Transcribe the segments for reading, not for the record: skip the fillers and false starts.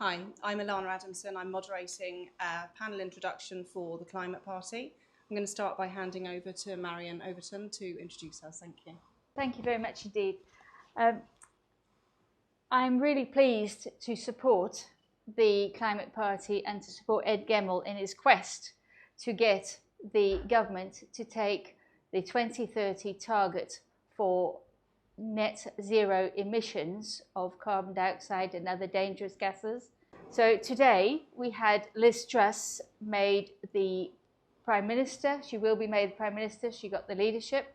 Hi, I'm Alana Adamson. I'm moderating a panel introduction for the Climate Party. I'm going to start by handing over to Marion Overton to introduce us. Thank you. Thank you very much indeed. I'm really pleased to support the Climate Party and to support Ed Gemmell in his quest to get the government to take the 2030 target for net zero emissions of carbon dioxide and other dangerous gases. So today we had Liz Truss made the Prime Minister. She will be made the Prime Minister. She got the leadership.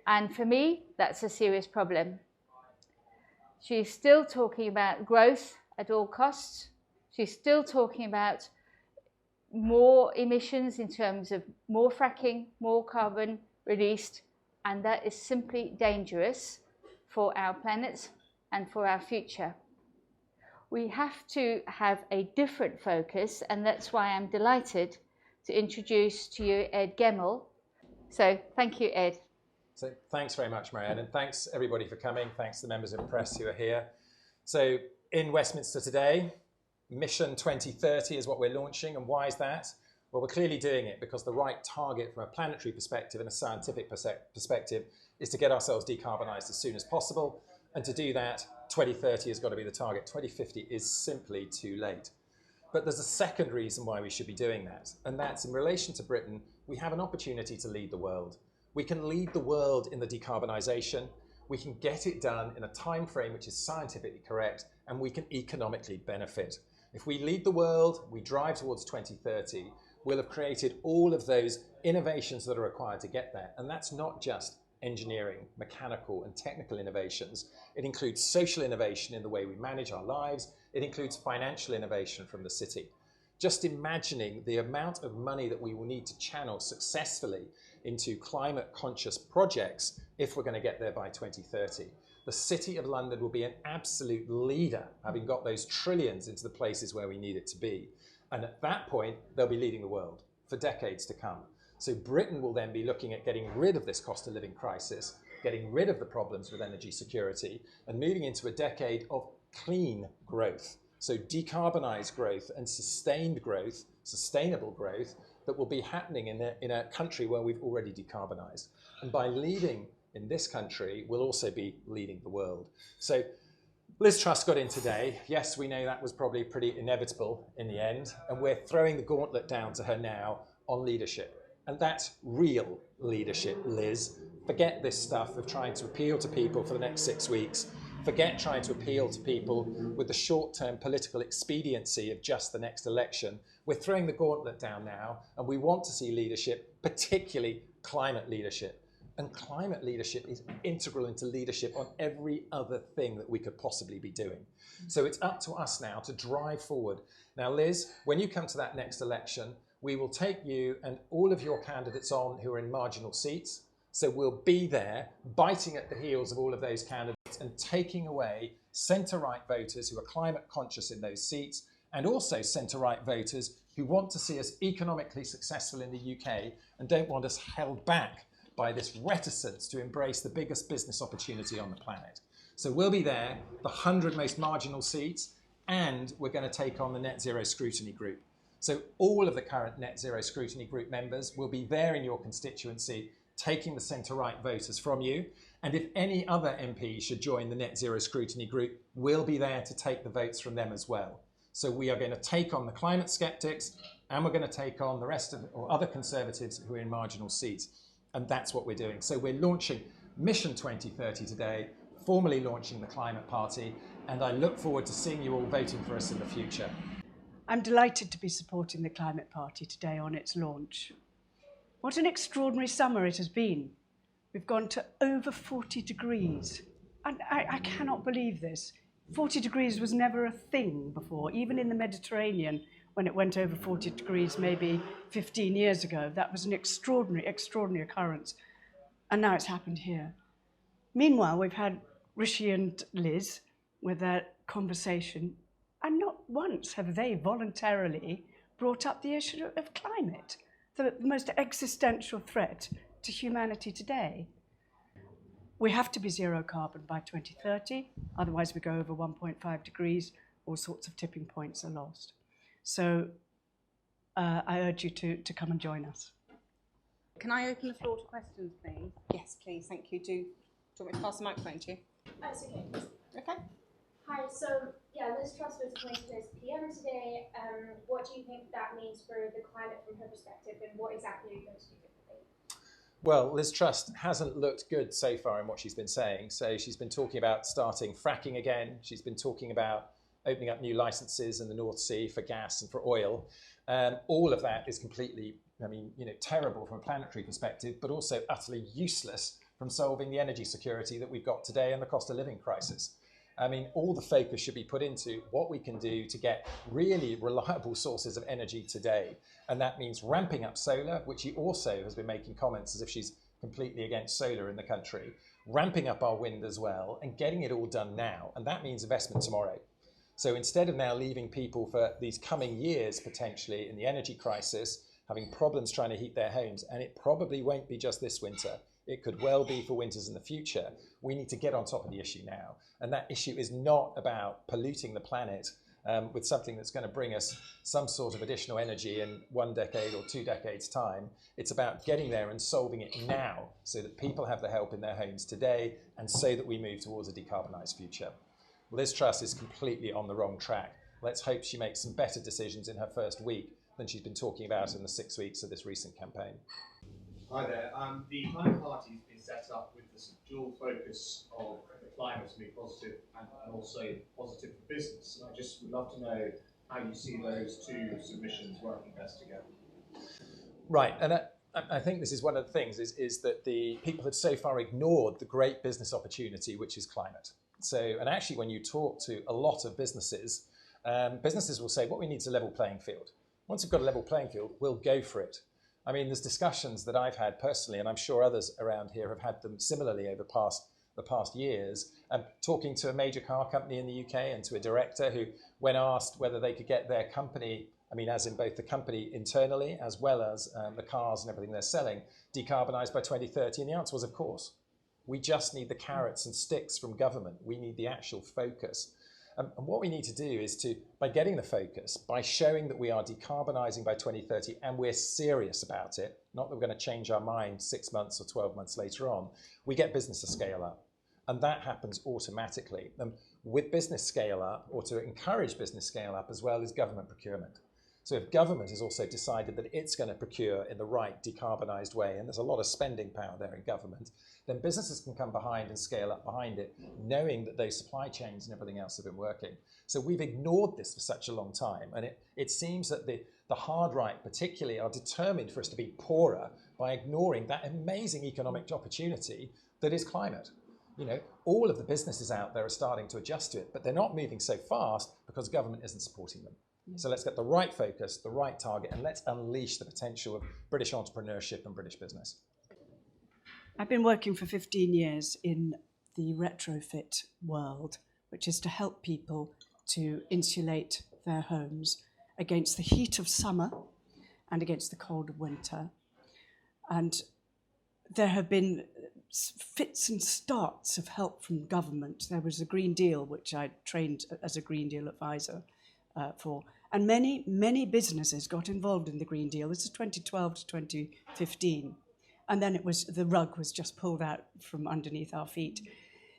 And for me, that's a serious problem. She's still talking about growth at all costs. She's still talking about more emissions in terms of more fracking, more carbon released, and that is simply dangerous for our planet and for our future. We have to have a different focus, and that's why I'm delighted to introduce to you Ed Gemmell. So thank you, Ed. So thanks very much, Marianne, and thanks everybody for coming. Thanks to the members of the press who are here. So in Westminster today, Mission 2030 is what we're launching, and why is that? Well, we're clearly doing it because the right target from a planetary perspective and a scientific perspective is to get ourselves decarbonised as soon as possible. And to do that, 2030 has got to be the target. 2050 is simply too late. But there's a second reason why we should be doing that, and that's in relation to Britain, we have an opportunity to lead the world. We can lead the world in the decarbonisation. We can get it done in a time frame which is scientifically correct, and we can economically benefit. If we lead the world, we drive towards 2030, we'll have created all of those innovations that are required to get there. And that's not just engineering, mechanical and technical innovations. It includes social innovation in the way we manage our lives. It includes financial innovation from the city. Just imagining the amount of money that we will need to channel successfully into climate conscious projects if we're going to get there by 2030. The City of London will be an absolute leader, having got those trillions into the places where we need it to be. And at that point, they'll be leading the world for decades to come. So Britain will then be looking at getting rid of this cost of living crisis, getting rid of the problems with energy security, and moving into a decade of clean growth. So decarbonised growth and sustained growth, sustainable growth, that will be happening in a country where we've already decarbonised. And by leading in this country, we'll also be leading the world. So Liz Truss got in today. Yes, we know that was probably pretty inevitable in the end, and we're throwing the gauntlet down to her now on leadership. And that's real leadership, Liz. Forget this stuff of trying to appeal to people for the next 6 weeks. Forget trying to appeal to people with the short-term political expediency of just the next election. We're throwing the gauntlet down now, and we want to see leadership, particularly climate leadership. And climate leadership is integral into leadership on every other thing that we could possibly be doing. So it's up to us now to drive forward. Now, Liz, when you come to that next election, we will take you and all of your candidates on who are in marginal seats. So we'll be there biting at the heels of all of those candidates and taking away centre-right voters who are climate conscious in those seats, and also centre-right voters who want to see us economically successful in the UK and don't want us held back by this reticence to embrace the biggest business opportunity on the planet. So we'll be there, the 100 most marginal seats, and we're going to take on the Net Zero Scrutiny Group. So all of the current Net Zero Scrutiny Group members will be there in your constituency, taking the centre-right voters from you. And if any other MP should join the Net Zero Scrutiny Group, we'll be there to take the votes from them as well. So we are going to take on the climate sceptics, and we're going to take on the rest of, or other Conservatives who are in marginal seats. And that's what we're doing. So we're launching Mission 2030 today, formally launching the Climate Party, and I look forward to seeing you all voting for us in the future. I'm delighted to be supporting the Climate Party today on its launch. What an extraordinary summer it has been. We've gone to over 40 degrees. And I cannot believe this. 40 degrees was never a thing before, even in the Mediterranean, when it went over 40 degrees maybe 15 years ago. That was an extraordinary, extraordinary occurrence. And now it's happened here. Meanwhile, we've had Rishi and Liz with their conversation, and not once have they voluntarily brought up the issue of climate, the most existential threat to humanity today. We have to be zero carbon by 2030, otherwise we go over 1.5 degrees all sorts of tipping points are lost. So I urge you to come and join us. Can I open the floor to questions, please? Yes, please. Thank you. Do you want me to pass the microphone to you? That's okay. Okay. Hi, so Liz Truss was appointed as PM today. What do you think that means for the climate from her perspective, and what exactly are you going to do differently? Well, Liz Truss hasn't looked good so far in what she's been saying. So she's been talking about starting fracking again. She's been talking about opening up new licenses in the North Sea for gas and for oil. All of that is completely, terrible from a planetary perspective, but also utterly useless from solving the energy security that we've got today and the cost of living crisis. All the focus should be put into what we can do to get really reliable sources of energy today. And that means ramping up solar, which she also has been making comments as if she's completely against solar in the country, ramping up our wind as well, and getting it all done now. And that means investment tomorrow. So instead of now leaving people for these coming years, potentially in the energy crisis, having problems trying to heat their homes, and it probably won't be just this winter, it could well be for winters in the future, we need to get on top of the issue now. And that issue is not about polluting the planet with something that's going to bring us some sort of additional energy in 1 decade or 2 decades' time. It's about getting there and solving it now so that people have the help in their homes today and so that we move towards a decarbonised future. Liz Truss is completely on the wrong track. Let's hope she makes some better decisions in her first week than she's been talking about in the 6 weeks of this recent campaign. Hi there. The Climate Party has been set up with this dual focus of the climate to be positive and also positive for business. And I just would love to know how you see those two submissions working best together. Right, and I think this is one of the things is that the people have so far ignored the great business opportunity, which is climate. So, and actually when you talk to a lot of businesses, businesses will say, what we need is a level playing field. Once we've got a level playing field, we'll go for it. There's discussions that I've had personally, and I'm sure others around here have had them similarly over the past years, talking to a major car company in the UK and to a director who, when asked whether they could get their company, as in both the company internally as well as the cars and everything they're selling, decarbonised by 2030, and the answer was, of course. We just need the carrots and sticks from government. We need the actual focus. And what we need to do is to, by getting the focus, by showing that we are decarbonising by 2030 and we're serious about it, not that we're going to change our mind 6 months or 12 months later on, we get business to scale up. And that happens automatically. With business scale up, or to encourage business scale up as well, is government procurement. So if government has also decided that it's going to procure in the right decarbonised way, and there's a lot of spending power there in government, then businesses can come behind and scale up behind it, knowing that those supply chains and everything else have been working. So we've ignored this for such a long time, and it seems that the hard right particularly are determined for us to be poorer by ignoring that amazing economic opportunity that is climate. All of the businesses out there are starting to adjust to it, but they're not moving so fast because government isn't supporting them. So let's get the right focus, the right target, and let's unleash the potential of British entrepreneurship and British business. I've been working for 15 years in the retrofit world, which is to help people to insulate their homes against the heat of summer and against the cold of winter. And there have been fits and starts of help from government. There was a Green Deal, which I trained as a Green Deal advisor for. And many businesses got involved in the Green Deal. This is 2012 to 2015. And then the rug was just pulled out from underneath our feet.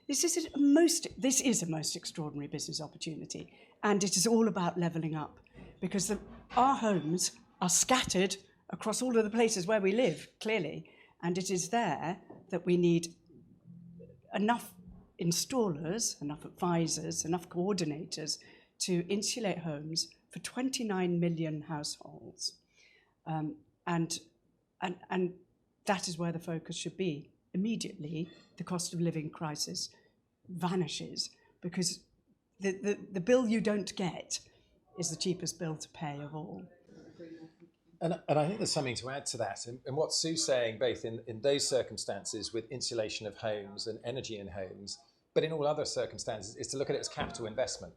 This is a most extraordinary business opportunity. And it is all about levelling up, because our homes are scattered across all of the places where we live, clearly. And it is there that we need enough installers, enough advisors, enough coordinators to insulate homes for 29 million households. And that is where the focus should be. Immediately, the cost of living crisis vanishes, because the bill you don't get is the cheapest bill to pay of all. And I think there's something to add to that. And what Sue's saying, both in those circumstances with insulation of homes and energy in homes, but in all other circumstances, is to look at it as capital investment.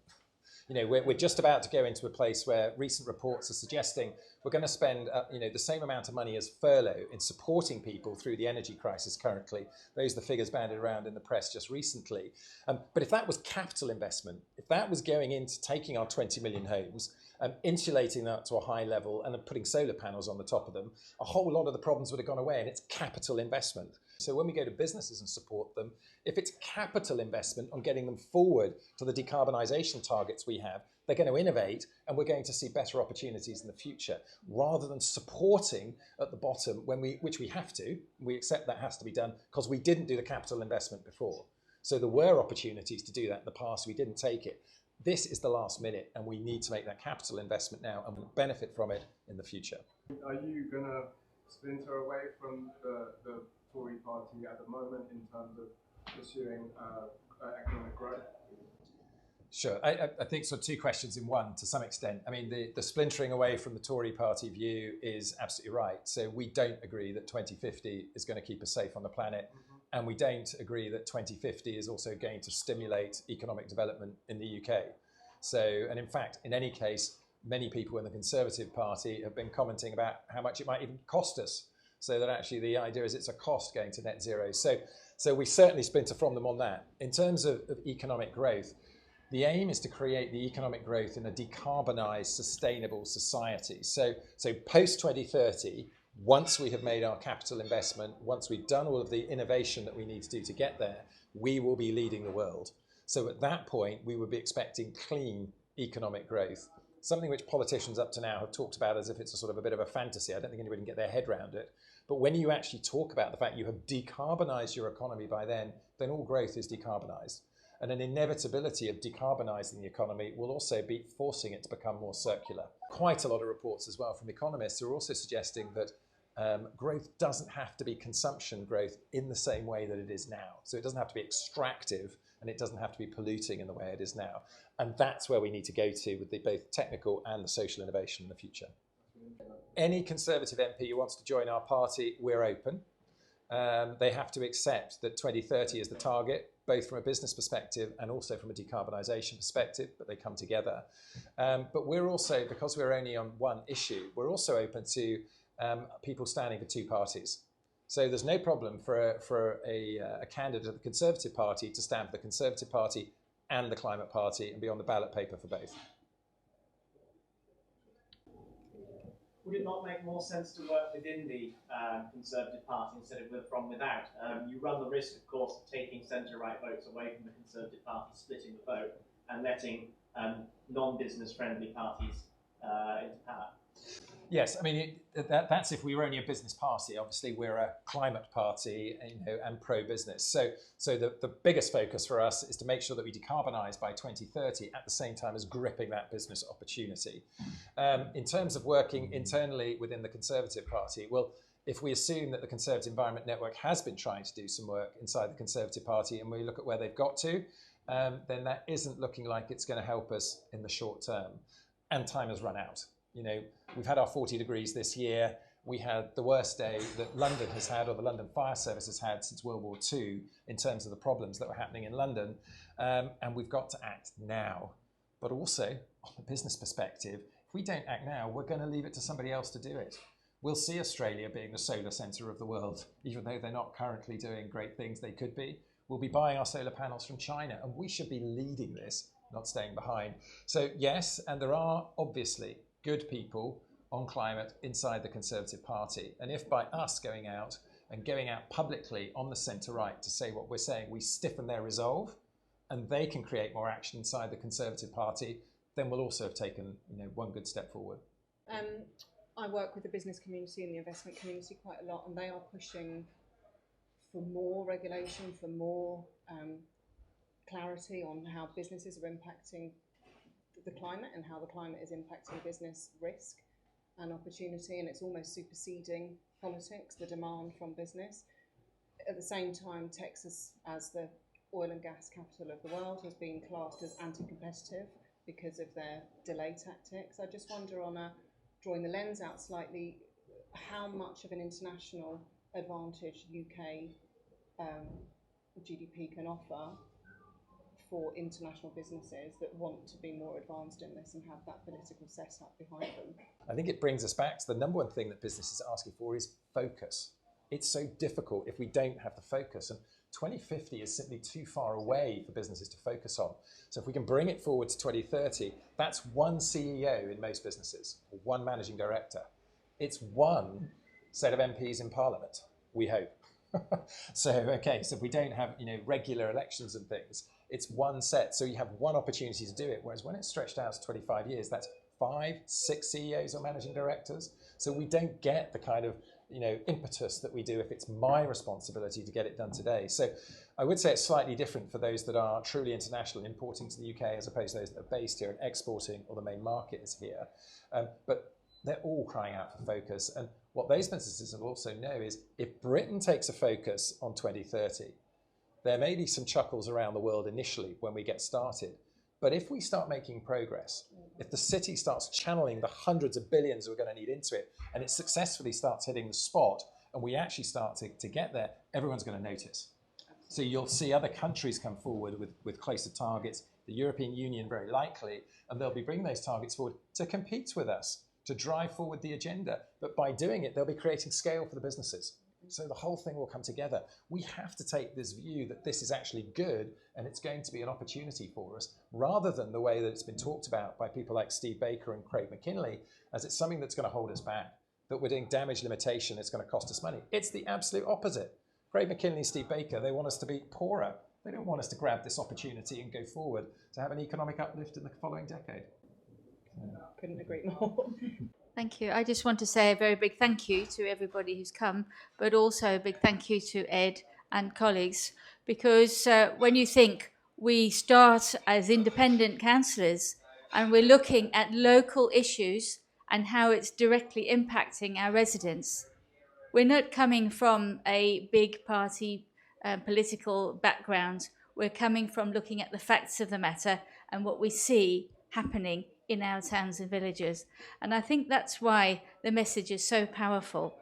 You know, we're just about to go into a place where recent reports are suggesting we're going to spend, you know, the same amount of money as furlough in supporting people through the energy crisis currently. Those are the figures bandied around in the press just recently. But if that was capital investment, if that was going into taking our 20 million homes, insulating that to a high level and then putting solar panels on the top of them, a whole lot of the problems would have gone away, and it's capital investment. So when we go to businesses and support them, if it's capital investment on getting them forward to the decarbonisation targets we have, they're going to innovate and we're going to see better opportunities in the future, rather than supporting at the bottom, which we have to. We accept that has to be done because we didn't do the capital investment before. So there were opportunities to do that in the past, we didn't take it. This is the last minute, and we need to make that capital investment now and we'll benefit from it in the future. Are you going to splinter away from the Tory party at the moment in terms of pursuing economic growth? Sure. I think so. Two questions in one to some extent. I mean, the splintering away from the Tory party view is absolutely right. So we don't agree that 2050 is going to keep us safe on the planet. And we don't agree that 2050 is also going to stimulate economic development in the UK. So, and in fact, in any case, many people in the Conservative Party have been commenting about how much it might even cost us. So that actually the idea is it's a cost going to net zero. So we certainly splinter from them on that. In terms of economic growth, the aim is to create the economic growth in a decarbonised, sustainable society. So post 2030, once we have made our capital investment, once we've done all of the innovation that we need to do to get there, we will be leading the world. So at that point, we would be expecting clean economic growth, something which politicians up to now have talked about as if it's a sort of a bit of a fantasy. I don't think anybody can get their head around it. But when you actually talk about the fact you have decarbonised your economy by then all growth is decarbonised. And an inevitability of decarbonising the economy will also be forcing it to become more circular. Quite a lot of reports as well from economists who are also suggesting that growth doesn't have to be consumption growth in the same way that it is now. So it doesn't have to be extractive and it doesn't have to be polluting in the way it is now. And that's where we need to go to with the both technical and the social innovation in the future. Any Conservative MP who wants to join our party, we're open. They have to accept that 2030 is the target, both from a business perspective and also from a decarbonisation perspective, but they come together. But we're also, because we're only on one issue, we're also open to people standing for two parties. So there's no problem for a candidate of the Conservative Party to stand for the Conservative Party and the Climate Party and be on the ballot paper for both. Would it not make more sense to work within the Conservative Party instead of from without? You run the risk, of course, of taking centre-right votes away from the Conservative Party, splitting the vote, and letting non-business friendly parties into power. Yes, I mean, that's if we were only a business party. Obviously, we're a climate party, and pro-business. So the biggest focus for us is to make sure that we decarbonise by 2030 at the same time as gripping that business opportunity. In terms of working internally within the Conservative Party, well, if we assume that the Conservative Environment Network has been trying to do some work inside the Conservative Party and we look at where they've got to, then that isn't looking like it's going to help us in the short term. And time has run out. You know, we've had our 40 degrees this year. We had the worst day that London has had, or the London Fire Service has had since World War II in terms of the problems that were happening in London. And we've got to act now. But also, on the business perspective, if we don't act now, we're going to leave it to somebody else to do it. We'll see Australia being the solar centre of the world, even though they're not currently doing great things they could be. We'll be buying our solar panels from China, and we should be leading this, not staying behind. So yes, and there are obviously good people on climate inside the Conservative Party. And if by us going out publicly on the centre-right to say what we're saying, we stiffen their resolve and they can create more action inside the Conservative Party, then we'll also have taken one good step forward. I work with the business community and the investment community quite a lot, and they are pushing for more regulation, for more clarity on how businesses are impacting the climate and how the climate is impacting business risk and opportunity, and it's almost superseding politics, the demand from business. At the same time, Texas, as the oil and gas capital of the world, has been classed as anti-competitive because of their delay tactics. I just wonder, drawing the lens out slightly, how much of an international advantage UK GDP can offer for international businesses that want to be more advanced in this and have that political setup behind them. I think it brings us back to the number one thing that businesses are asking for is focus. It's so difficult if we don't have the focus, and 2050 is simply too far away for businesses to focus on. So if we can bring it forward to 2030, that's one CEO in most businesses, or one managing director. It's one set of MPs in Parliament, we hope. So if we don't have regular elections and things, it's one set. So you have one opportunity to do it. Whereas when it's stretched out to 25 years, that's 5, 6 CEOs or managing directors. So we don't get the kind of impetus that we do if it's my responsibility to get it done today. So I would say it's slightly different for those that are truly international, importing to the UK, as opposed to those that are based here and exporting, or the main market is here. But they're all crying out for focus. And what those businesses will also know is if Britain takes a focus on 2030, there may be some chuckles around the world initially when we get started. But if we start making progress, if the city starts channeling the hundreds of billions we're going to need into it, and it successfully starts hitting the spot, and we actually start to get there, everyone's going to notice. So you'll see other countries come forward with closer targets, the European Union very likely, and they'll be bringing those targets forward to compete with us, to drive forward the agenda. But by doing it, they'll be creating scale for the businesses. So the whole thing will come together. We have to take this view that this is actually good and it's going to be an opportunity for us, rather than the way that it's been talked about by people like Steve Baker and Craig McKinley, as it's something that's going to hold us back, that we're doing damage limitation, it's going to cost us money. It's the absolute opposite. Craig McKinley and Steve Baker, they want us to be poorer. They don't want us to grab this opportunity and go forward to have an economic uplift in the following decade. Couldn't agree more. Thank you. I just want to say a very big thank you to everybody who's come, but also a big thank you to Ed and colleagues, because when you think we start as independent councillors and we're looking at local issues and how it's directly impacting our residents, we're not coming from a big party political background. We're coming from looking at the facts of the matter and what we see happening in our towns and villages. And I think that's why the message is so powerful.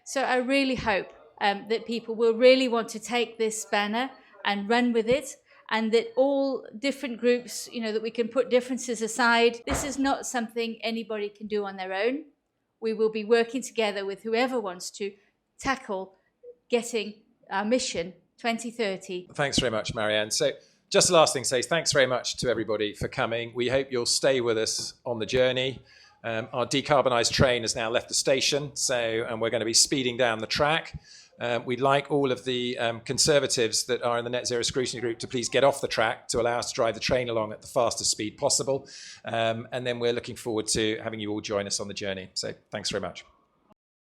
So I really hope that people will really want to take this banner and run with it, and that all different groups, that we can put differences aside. This is not something anybody can do on their own. We will be working together with whoever wants to tackle getting our mission 2030. Thanks very much, Marianne. So just the last thing to say is thanks very much to everybody for coming. We hope you'll stay with us on the journey. Our decarbonised train has now left the station, and we're going to be speeding down the track. We'd like all of the Conservatives that are in the Net Zero Scrutiny Group to please get off the track to allow us to drive the train along at the fastest speed possible. And then we're looking forward to having you all join us on the journey. So thanks very much.